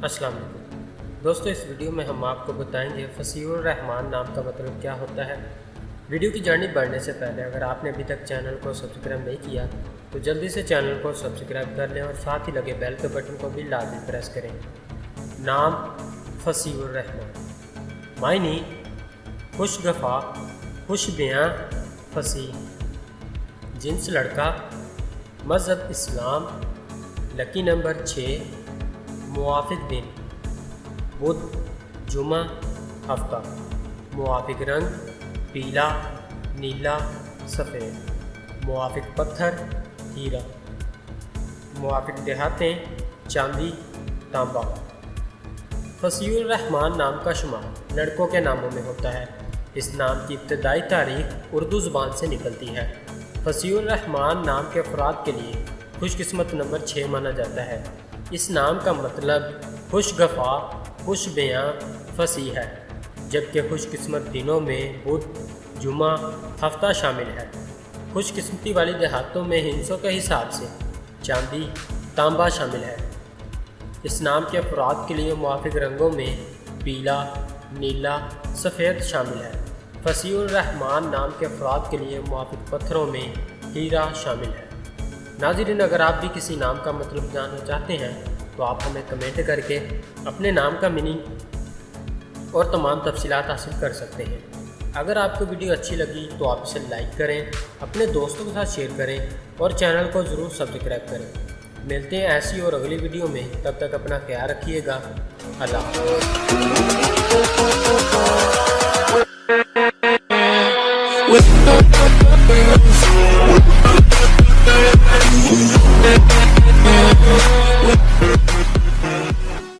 السلام علیکم دوستو، اس ویڈیو میں ہم آپ کو بتائیں گے فصیح الرحمان نام کا مطلب کیا ہوتا ہے۔ ویڈیو کی جانب بڑھنے سے پہلے اگر آپ نے ابھی تک چینل کو سبسکرائب نہیں کیا تو جلدی سے چینل کو سبسکرائب کر لیں اور ساتھ ہی لگے بیل کے بٹن کو بھی لازمی پریس کریں۔ نام فصیح الرحمان، معنی خوشگوار، خوش بیاں، فصیح، جنس لڑکا، مذہب اسلام، لکی نمبر 6، موافق دن بدھ، جمعہ، ہفتہ، موافق رنگ پیلا، نیلا، سفید، موافق پتھر ہیرا، موافق دھاتیں چاندی، تانبا۔ فصیح الرحمان نام کا شمار لڑکوں کے ناموں میں ہوتا ہے۔ اس نام کی ابتدائی تاریخ اردو زبان سے نکلتی ہے۔ فصیح الرحمان نام کے افراد کے لیے خوش قسمت نمبر 6 مانا جاتا ہے۔ اس نام کا مطلب خوشگوار، خوش بیاں، فصیح ہے، جبکہ خوش قسمت دنوں میں بدھ، جمعہ، ہفتہ شامل ہے۔ خوش قسمتی والی دیہاتوں میں ہندسوں کے حساب سے چاندی، تانبا شامل ہے۔ اس نام کے افراد کے لیے موافق رنگوں میں پیلا، نیلا، سفید شامل ہے۔ فصیح الرحمان نام کے افراد کے لیے موافق پتھروں میں ہیرا شامل ہے۔ ناظرین، اگر آپ بھی کسی نام کا مطلب جاننا چاہتے ہیں تو آپ ہمیں کمنٹ کر کے اپنے نام کا میننگ اور تمام تفصیلات حاصل کر سکتے ہیں۔ اگر آپ کو ویڈیو اچھی لگی تو آپ اسے لائک کریں، اپنے دوستوں کے ساتھ شیئر کریں اور چینل کو ضرور سبسکرائب کریں۔ ملتے ہیں ایسی اور اگلی ویڈیو میں، تب تک اپنا خیال رکھیے گا۔ اللہ حافظ۔